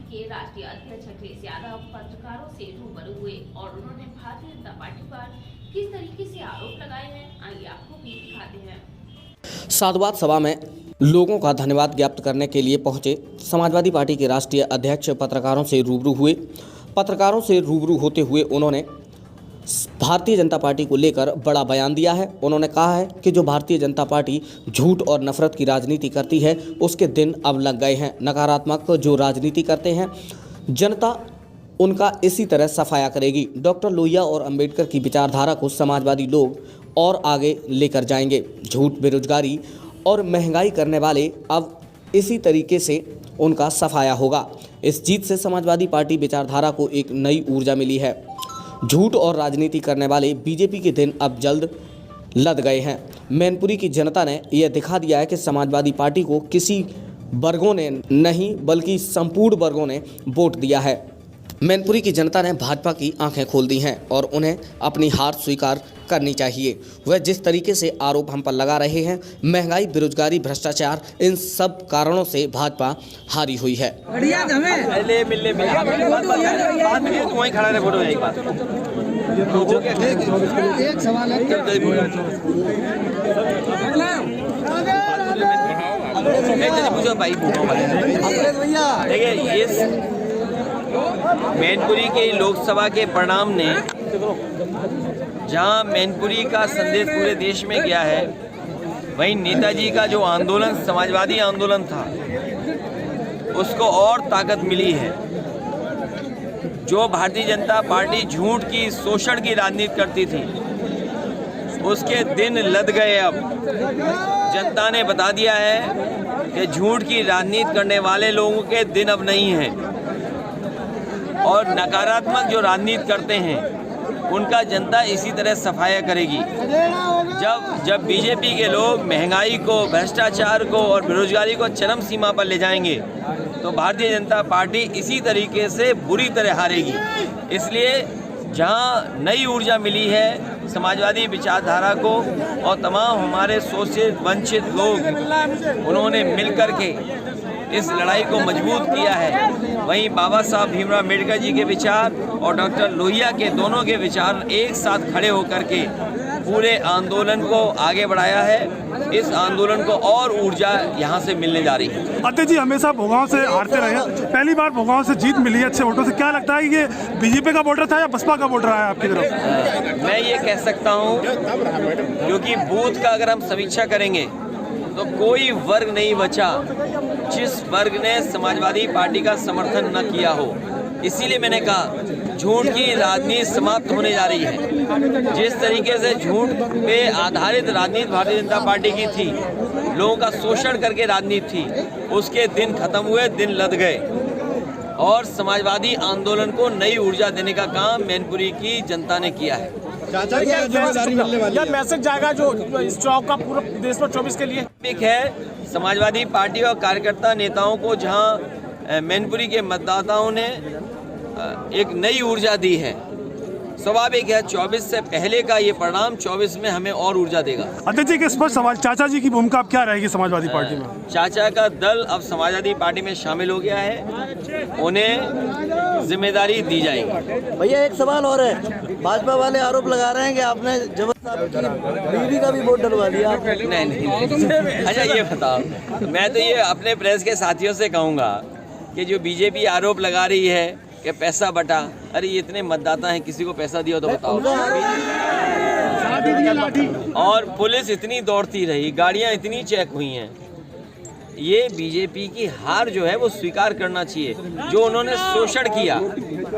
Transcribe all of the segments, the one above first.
के राष्ट्रीय अध्यक्ष अखिलेश यादव पत्रकारों से रूबरू हुए और उन्होंने भारतीय जनता पार्टी पर किस तरीके से आरोप लगाए हैं, आइए आपको भी दिखाते हैं। साधुवाद सभा में लोगों का धन्यवाद ज्ञापित करने के लिए पहुंचे समाजवादी पार्टी के राष्ट्रीय अध्यक्ष पत्रकारों से रूबरू हुए। पत्रकारों से रूबरू होते हुए उन्होंने भारतीय जनता पार्टी को लेकर बड़ा बयान दिया है। उन्होंने कहा है कि जो भारतीय जनता पार्टी झूठ और नफरत की राजनीति करती है उसके दिन अब लग गए हैं। नकारात्मक जो राजनीति करते हैं जनता उनका इसी तरह सफाया करेगी। डॉक्टर लोहिया और अंबेडकर की विचारधारा को समाजवादी लोग और आगे लेकर जाएंगे। झूठ, बेरोजगारी और महंगाई करने वाले अब इसी तरीके से उनका सफाया होगा। इस जीत से समाजवादी पार्टी विचारधारा को एक नई ऊर्जा मिली है। झूठ और राजनीति करने वाले बीजेपी के दिन अब जल्द लद गए हैं। मैनपुरी की जनता ने यह दिखा दिया है कि समाजवादी पार्टी को किसी वर्गों ने नहीं बल्कि संपूर्ण वर्गों ने वोट दिया है। मैनपुरी की जनता ने भाजपा की आंखें खोल दी हैं और उन्हें अपनी हार स्वीकार करनी चाहिए। वह जिस तरीके से आरोप हम पर लगा रहे हैं, महंगाई, बेरोजगारी, भ्रष्टाचार, इन सब कारणों से भाजपा हारी हुई है। एक सवाल है, देखिए, इस मैनपुरी के लोकसभा के परिणाम ने जहां मैनपुरी का संदेश पूरे देश में गया है, वहीं नेताजी का जो आंदोलन, समाजवादी आंदोलन था, उसको और ताकत मिली है। जो भारतीय जनता पार्टी झूठ की, शोषण की राजनीति करती थी, उसके दिन लद गए। अब जनता ने बता दिया है कि झूठ की राजनीति करने वाले लोगों के दिन अब नहीं हैं और नकारात्मक जो राजनीति करते हैं उनका जनता इसी तरह सफाया करेगी। जब बीजेपी के लोग महंगाई को, भ्रष्टाचार को और बेरोजगारी को चरम सीमा पर ले जाएंगे तो भारतीय जनता पार्टी इसी तरीके से बुरी तरह हारेगी। इसलिए जहां नई ऊर्जा मिली है समाजवादी विचारधारा को और तमाम हमारे शोषित, वंचित लोग, उन्होंने मिलकर के इस लड़ाई को मजबूत किया है। वहीं बाबा साहब भीमराव अम्बेडकर जी के विचार और डॉक्टर लोहिया के दोनों के विचार एक साथ खड़े होकर के पूरे आंदोलन को आगे बढ़ाया है। इस आंदोलन को और ऊर्जा यहाँ से मिलने जा रही है। अध्यक्ष जी हमेशा भोगांव से हारते रहे, पहली बार भोगांव से जीत मिली है अच्छे वोटों से। क्या लगता है कि ये बीजेपी का वोटर था या बसपा का वोटर आया आपकी तरफ? मैं ये कह सकता हूँ, क्योंकि बूथ का अगर हम समीक्षा करेंगे तो कोई वर्ग नहीं बचा जिस वर्ग ने समाजवादी पार्टी का समर्थन न किया हो। इसीलिए मैंने कहा झूठ की राजनीति समाप्त होने जा रही है। जिस तरीके से झूठ पे आधारित राजनीति भारतीय जनता पार्टी की थी, लोगों का शोषण करके राजनीति थी, उसके दिन खत्म हुए, दिन लद गए और समाजवादी आंदोलन को नई ऊर्जा देने का काम मैनपुरी की जनता ने किया है। क्या मैसेज जाएगा जो इस चुनाव का पूरा देश में 24 के लिए? एक है समाजवादी पार्टी और कार्यकर्ता नेताओं को, जहां मैनपुरी के मतदाताओं ने एक नई ऊर्जा दी है। स्वाभाविक है 24 से पहले का ये परिणाम 24 में हमें और ऊर्जा देगा। अध्यक्ष जी के स्पष्ट सवाल, चाचा जी की भूमिका अब क्या रहेगी समाजवादी पार्टी में? चाचा का दल अब समाजवादी पार्टी में शामिल हो गया है, उन्हें जिम्मेदारी दी जाएगी। भैया एक सवाल और है, भाजपा वाले आरोप लगा रहे हैं कि आपने जब बीवी का भी वोट डलवा दिया। नहीं। अच्छा ये बताओ, मैं तो ये अपने प्रेस के साथियों से कहूँगा कि जो बीजेपी आरोप लगा रही है कि पैसा बटा, अरे ये इतने मतदाता हैं, किसी को पैसा दिया तो बताओ। और पुलिस इतनी दौड़ती रही, गाड़ियां इतनी चेक हुई हैं, ये बीजेपी की हार जो है वो स्वीकार करना चाहिए। जो उन्होंने शोषण किया,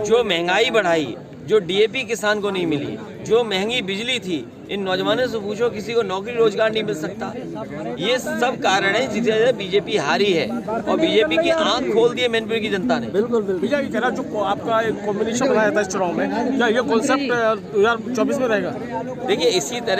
जो महंगाई बढ़ाई, जो डीएपी किसान को नहीं मिली, जो महंगी बिजली थी, इन नौजवानों से पूछो किसी को नौकरी रोजगार नहीं मिल सकता। ये सब कारण है जिसकी वजह से बीजेपी हारी है और बीजेपी की आंख खोल दी है मैनपुरी की जनता ने। बिल्कुल भैया, ये कहना जो आपका एक कॉम्बिनेशन बनाया था इस चुनाव में, क्या ये कॉन्सेप्ट 2024 में रहेगा? देखिए इसी तरह